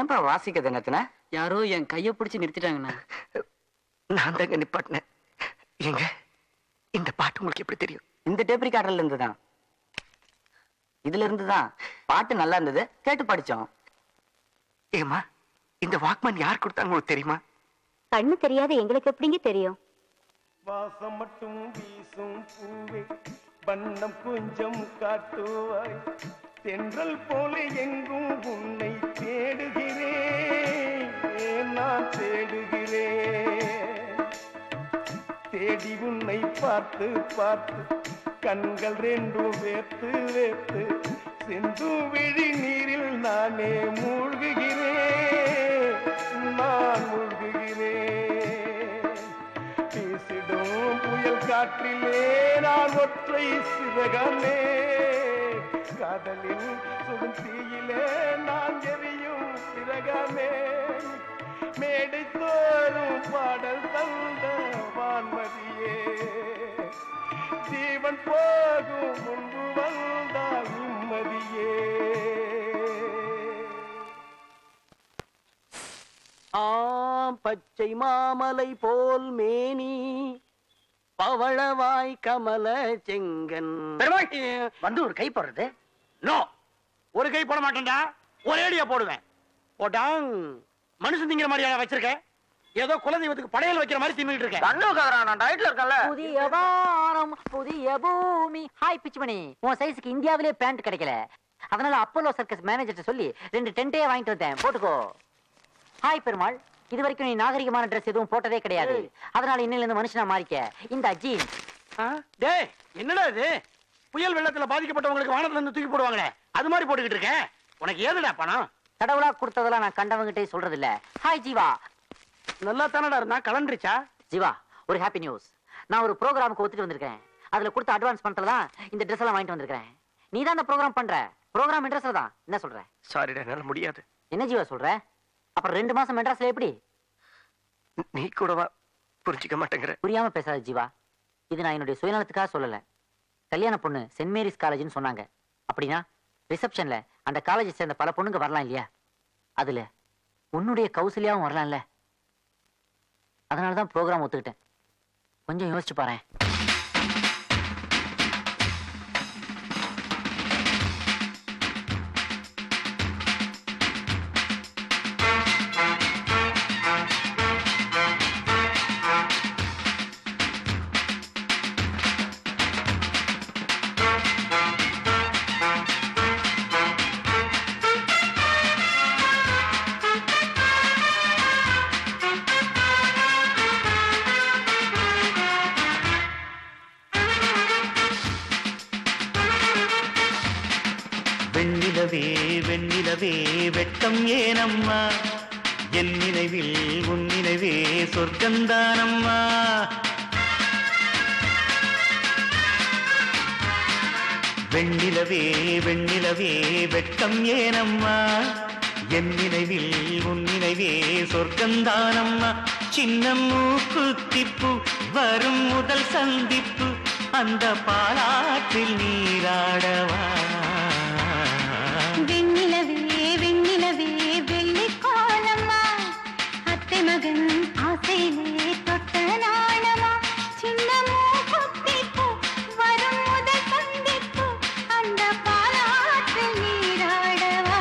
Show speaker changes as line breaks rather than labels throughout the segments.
ஏன்பா வாசிக்கிறது என்னத்தின?
யாரோ என் கைய பிடிச்சு நிறுத்திட்டாங்கண்ணா.
நான் தாங்க நிப்பாட்டினேன். எங்க இந்த பாட்டு உங்களுக்கு எப்படி தெரியும்?
இந்த டேப் ரெக்கார்டர்ல இருந்து தான். இதுல இருந்து தான். பாட்டு நல்லா இருந்தது, கேட்டு படிச்சோம்.
ஏமா இந்த வாக்மேன் யார் கொடுத்தாங்க உங்களுக்கு தெரியுமா?
கண்ணு தெரியாத எங்களுக்கு எப்படிங்க தெரியும்?
வாசம் மட்டும் வீசும் பூவே வண்ணம் கொஞ்சம் காட்டுவாய், தென்றல் போல எங்கும் உன்னை தேடுகிறேன், நான் தேடுகிறேன். தேடி உன்னை பார்த்து பார்த்து கண்கள் ரெண்டும் வேர்த்து வேர்த்து சிந்து விழி நீரில் நானே மூழ்குகிறேன், நான் மூழ்குகிறேன். வீசிடும் புயல் காற்றிலே நான் ஒற்றை சிறகமே, காதலின் சுடும் தீயிலே நான் எரியும் சிறகமே. மேடை தோறும் பாடல் தந்த வான்மதியே, ஜீவன் போகும் முன்பு வந்தால் நிம்மதியே.
பச்சை மாமலை போல் மேனி பவளவாய் கமல செங்கன்.
வந்து ஒரு கை போடுறது.
நோ, ஒரு கை போட மாட்டேன்டா, ஒரேடியா போடுவேன். போட்டாங் மனுஷன் திங்கிற மாதிரியா வச்சிருக்க? ஏதோ குலதெய்வத்துக்கு படையல் வைக்கிற மாதிரி தின்னுட்டு இருக்கேன்.
நான் டயட்ல இருக்கல.
புதிய வாரம் புதிய பூமி. ஹாய் பிச்சுமணி, உன் சைஸ்க்கு இந்தியாவிலே பேண்ட் கிடைக்கல, அதனால அப்போலோ சர்க்கஸ் மேனேஜர் சொல்லி 2 டென்ட்டே வாங்கிட்டு வந்தேன், போட்டுக்கோ. ஹாய் பெருமாள், இது வரைக்கும் நீ நாகரிகமான ட்ரெஸ் எதுவும் போட்டதே கிடையாது, அதனால இன்னில இருந்து மனுஷனா மாறிக்க. இந்த ஜீன்ஸ்.
டேய் என்னடா இது? புயல் வெள்ளத்துல பாதிக்கப்பட்டவங்களுக்கு வானத்துல இருந்து தூக்கி போடுவாங்களே, அது மாதிரி போட்டுக்கிட்டு இருக்கேன். உனக்கு ஏதுடா பணம்?
கடவுளா கொடுத்ததெல்லாம் நான் கண்டவங்கிட்டே சொல்றது இல்ல. ஹாய் ஜீவா.
நல்லா தானடா இருந்தா, கலண்டுருச்சா?
ஜீவா, ஒரு ஹாப்பி நியூஸ். நான் ஒரு ப்ரோக்ராமுக்கு ஒத்துட்டு வந்திருக்கேன். அதுல கொடுத்த அட்வான்ஸ் பணத்துல தான் இந்த ட்ரெஸ் எல்லாம் வாங்கிட்டு வந்திருக்கேன். நீ தான் இந்த ப்ரோக்ராம் பண்ற, ப்ரோக்ராம் மெட்ராஸ்ல தான். என்ன சொல்ற?
சாரிடா, என்னால முடியாது.
என்ன ஜீவா சொல்ற? அப்புறம் 2 மாசம் மெட்ராஸ்ல எப்படி?
நீ கூடவா புரிஞ்சுக்க மாட்டேங்கிற?
புரியாம பேசாத ஜீவா, இது நான் என்னுடைய சுயநலத்துக்காக சொல்லல. கல்யாண பொண்ணு சென்ட் மேரிஸ் காலேஜ்னு சொன்னாங்க. அப்படின்னா ரிசப்ஷன்ல அந்த காலேஜ் சேர்ந்த பல பொண்ணுங்க வரலாம் இல்லையா? அதுல உன்னுடைய கௌசல்யாவும் வரலாம்ல. அதனாலதான் ப்ரோக்ராம் ஒத்துக்கிட்டேன். கொஞ்சம் யோசிச்சு பாறேன்.
வெண்ணிலவே வெண்ணிலவே வெட்கம் ஏனம்மா, என் நினைவில் உன் நினைவே சொர்க்கந்தானம்மா. வெண்ணிலவே வெண்ணிலவே வெட்கம் ஏனம்மா, என் நினைவில் உன் நினைவே சொர்க்கந்தானம்மா. சின்ன மூக்குத்திப்பு வரும் முதல் சந்திப்பு, அந்த பாலாற்றில் நீராடவா.
வெண்ணிலவே வெண்ணிலவே வெள்ளி கோலம்மா, அத்தை மகன் ஆசையிலே தொட்ட நாணமா. சின்ன மூக்குத்திப்பு வரும் முதல் சந்திப்பு, அந்த பாலாற்றில் நீராடவா.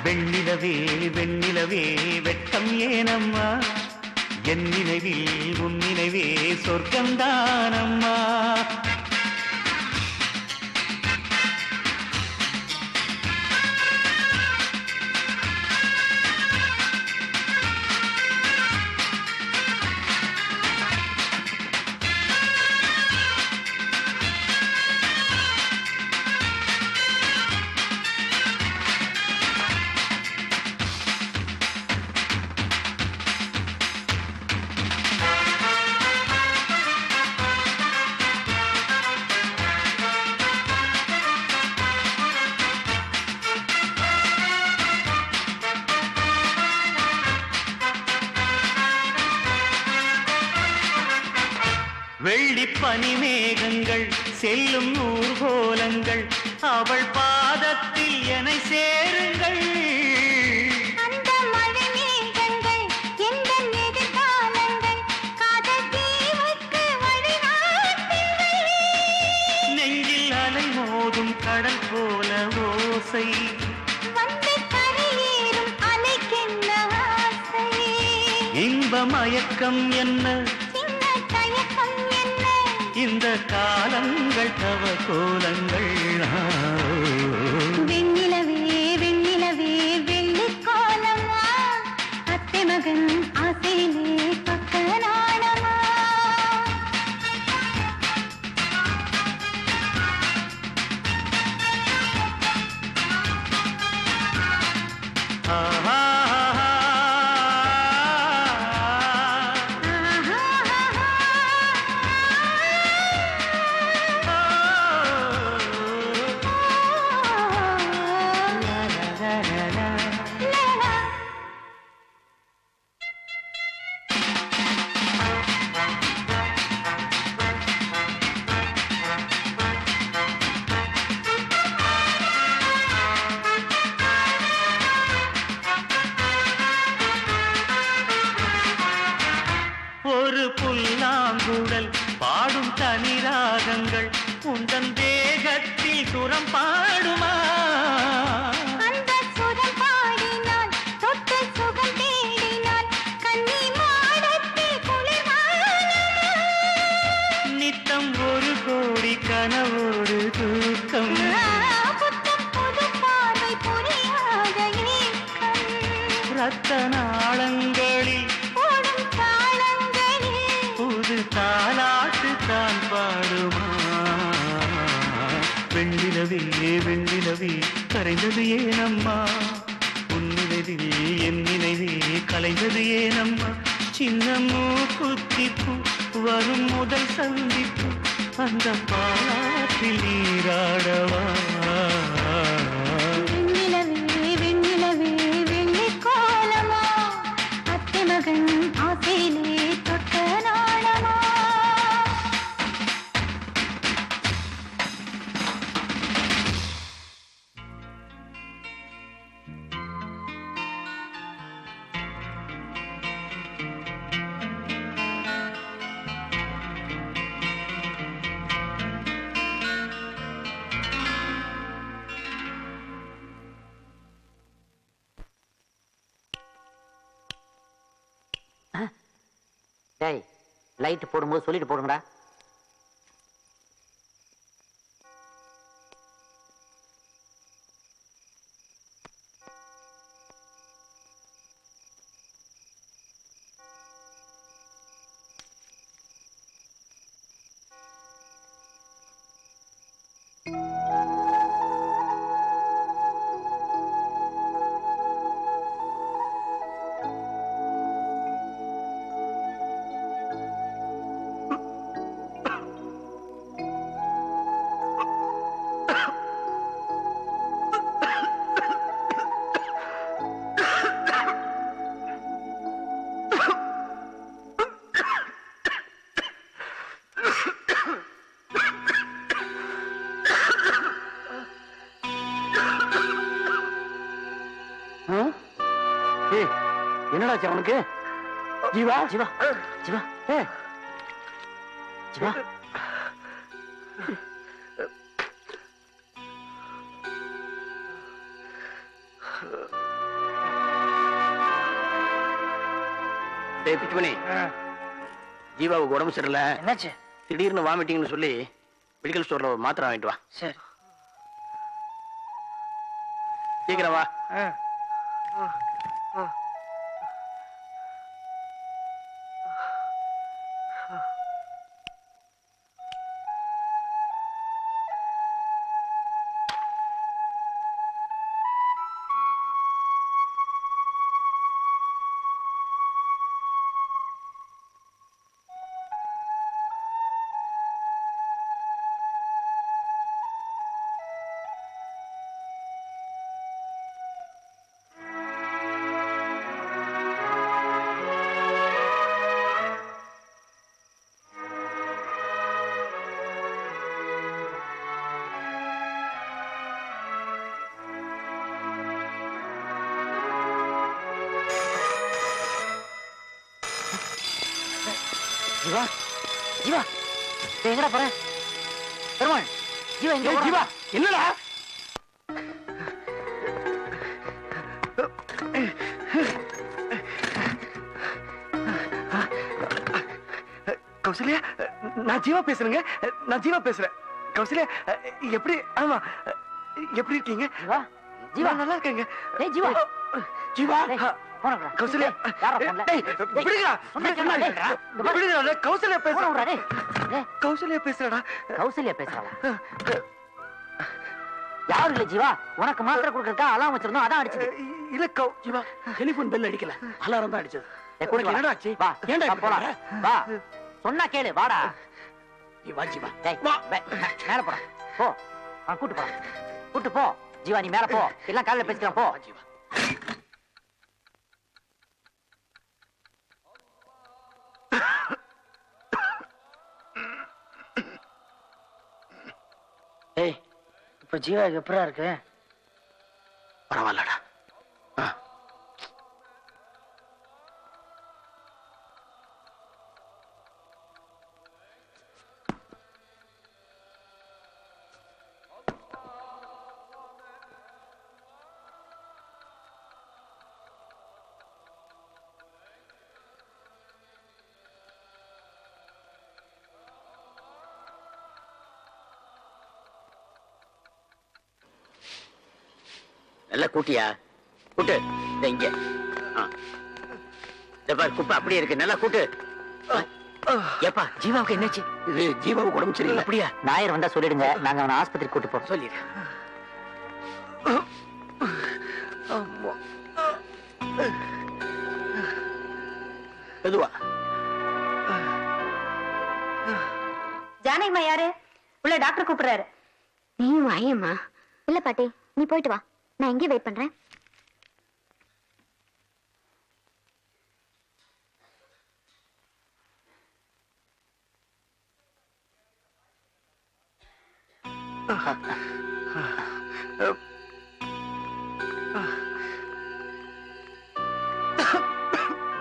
வெண்ணிலவே வெண்ணிலவே வெட்கம் ஏனம்மா, என் நினைவில் உன் நினைவே சொர்க்கந்தானம்மா. வெள்ளி பனிமேகங்கள் செல்லும் ஊர்கோலங்கள், அவள் பாதத்தில் என்னை சேருங்கள்.
அந்த மழை மேகங்கள் எந்த எதிர்காலங்கள் காதல் தீவுக்கு வழிகாட்டுங்கள்.
நெஞ்சில் அலை மோதும் கடல் போல ஓசை,
வந்து கரையேறும் அலைக்கென்ன ஆசை,
இன்ப மயக்கம் என்ன,
சின்ன தயக்கம் என்ன,
இந்த காலங்கள் தவ கோலங்கள்.
வெண்ணிலவே வெண்ணிலவே வெள்ளிக் கோலமா, அத்தை மகன் ஆசையிலே தொட்ட நாணமா.
ஆஹா, ஒரு புல்லாங்குழல் பாடும் தனிராகங்கள் உந்தன் தேகத்தில் சுரம் பாடுமா?
அந்த சுரம் பாடினான் தொட்டு சுகம் தேடினான் கன்னி மாடத்தில் குளிர்வானமா.
நித்தம் ஒரு கோடி கனவோடு தூக்கம்,
புத்தம் புது பார்வை புரியாத ஏக்கம்,
ரத்த நாளங்களில்
ஓடும் தாளங்களில்
புது தாலாட்டு தான் பாடுமா? வெண்ணிலவே வெண்ணிலவே கரைந்தது ஏனம்மா, உன் நினைவில் என் நினைவே கலைந்தது ஏனம்மா? சின்னமோ குத்திப்பு வரும் முதல் சந்திப்பு, அந்த பாலாற்றில் நீராடவா?
வெண்ணிலவே வெண்ணிலவே வெள்ளிக் கோலமா, அத்தை மகன் ஆசையிலே தொட்ட நாணமா.
டேய், லைட் போடும்போது சொல்லிட்டு போடுங்கடா.
என்னடாச்சு அவனுக்கு? ஜீவா
சிவா சிவா சிவா
டேய் பிச்சுமணி, ஜீவாவுக்கு உடம்பு சரியில்லை.
என்னாச்சு?
திடீர்னு வாமிட்டிங்னு சொல்லி மெடிக்கல் ஸ்டோர்ல ஒரு மாத்திரை வாங்கிட்டு வா.
சரி.
சீக்கிரம் வா.
ஜீவா ஜீவா டேய், எங்கடா போற பெருமாள் ஜீவா எங்க
ஏய்,
போற?
ஜீவா என்னடா
கௌசல்யா, நான் ஜீவா பேசுறேங்க. நான் ஜீவா பேசுறேன். கௌசல்யா, எப்படி? ஆமா, எப்படி இருக்கீங்க?
ஜீவா ஜீவா
நான் நல்லா இருக்கேங்க.
டேய் ஜீவா
ஜீவா
டேய், போன விடுடா.
கௌசல்யா,
டேய், யாரா போன்ல?
டேய், விடுங்கடா.
சொன்னா கேளுடா, டேய்.
விடுங்கடா, நான் கௌசல்யா
போன
பேசுறேன்.
விடுடா, டேய். டேய்,
கௌசல்யா பேசுறடா.
கௌசல்யா பேசுறாளா? யாரும் இல்ல ஜீவா, உனக்கு மாத்திரை கொடுக்கறதுக்கா அலாம் வச்சிருந்தோம், அதான் அடிச்சது.
இல்ல
ஜீவா டெலிபோன் பெல் அடிக்கல, அலாரம் தான் அடிச்சது.
டேய்,
உனக்கு
வா.
என்னடா ஆச்சு?
வா,
ஏன்டா
வா,
இப்படி
போலாம்.
பண்ற?
வா, சொன்னா கேளு, வாடா.
நீ வா ஜீவா.
டேய்,
வா.
மேல போடா, போ. அவன் கூட்டு போறான், கூட்டு போ. ஜீவா நீ மேல போ, எல்லாம் காலையில பேசிக்கலாம், போ.
வா ஜீவா.
ஏய், இப்ப ஜீவா எப்படா இருக்கு?
பரவாயில்லடா.
நல்லா கூட்டியா கூட்டு. இங்க பாரு, குப்பை அப்படியே இருக்கு. நல்லா கூட்டு. ஏப்பா ஜீவாவுக்கு என்னாச்சு?
இது ஜீவாவுக்கு உடம்பு சரியில்லை.
அப்படியா?
நாயர் வந்தா சொல்லிடுங்க, நாங்க அவனை ஆஸ்பத்திரி கூட்டு போறோம்.
சொல்லிடு. மெதுவா.
ஜானகிமா யாரு? உள்ள டாக்டர் கூப்பிடுறாரு. நீயும் வாயம்மா. இல்ல பாட்டி, நீ போயிட்டு வா, நான் இங்கே வெயிட் பண்றேன்.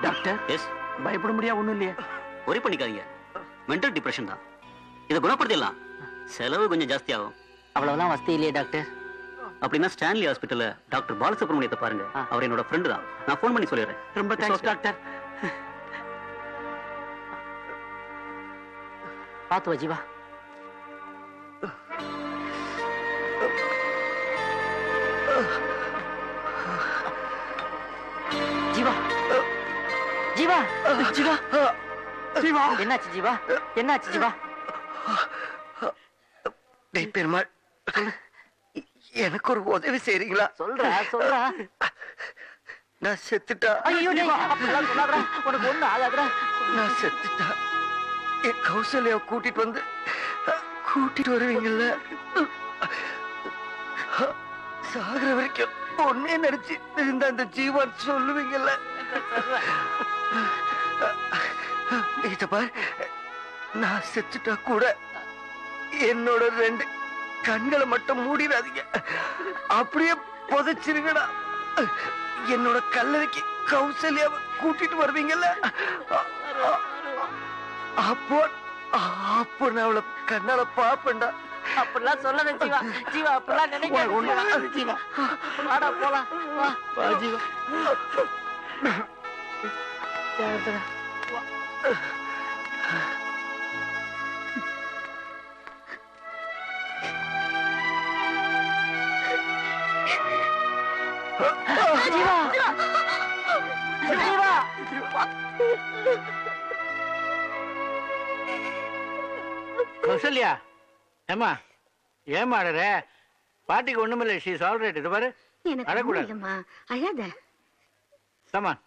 டாக்டர்,
எஸ்,
பயப்பட முடியாது ஒண்ணும் இல்லையே.
ஒரே பண்ணிக்காதீங்க. மென்டல் டிப்ரெஷன் தான். இதை குணப்படுத்திடலாம். செலவு கொஞ்சம் ஜாஸ்தி ஆகும்.
அவ்வளவுதான் வசதி இல்லையே டாக்டர்.
அப்படின்னா ஸ்டான்லி ஹாஸ்பிட்டல்ல டாக்டர் பாலசுப்ரமணியத்தை பாருங்க. அவர் என்னோட ஃப்ரெண்டு தான். நான் ஃபோன் பண்ணி சொல்லிடுறேன்.
ரொம்ப தேங்க்ஸ் டாக்டர்.
பாத்து வா ஜீவா. ஜீவா ஜீவா
ஜீவா ஜீவா
என்னாச்சு ஜீவா? என்னாச்சு ஜீவா?
டேய் பெருமாள், எனக்கு ஒரு உதவி செய்றீங்களா?
சொல்றா.
நான் செத்துட்டா.
ஐயோ ஜீவா, அப்படிலாம் சொல்லாதடா, உனக்கு ஒண்ணு ஆகாதுடா.
நான் செத்துட்டா. என் கௌசல்யாவை கூட்டிட்டு வருவீங்கல்ல? சாகுற வரைக்கும் ஒன்னே நடிச்சு இருந்த அந்த ஜீவன் சொல்லுவீங்கல்ல? இத பாரு, நான் செத்துட்டா கூட என்னோட 2 கண்களை மட்டும் மூடிடாதீங்க. அப்படியே புதைச்சிருங்கடா. என்னோட கல்லறைக்கு கௌசல்யாவை கூட்டிட்டு வருவீங்கல்ல? அப்போ நான் அவளை கண்ணால பாப்பேன்டா.
அப்படிலாம் சொல்லாத ஜீவா. ஜீவா அப்படிலாம் நினைக்காத
ஒண்ணு ஆகாது ஜீவா.
வாடா போலாம், வா.
வா ஜீவா.
ஜீவா ஜீவா
கௌசல்யா, ஏமா ஏமா அழற? பாட்டிக்கு ஒண்ணுமில்லை. She is all right. இது பாரு,
எனக்கு
அழக்கூடாது.
இல்லம்மா, அழாத.
சமான்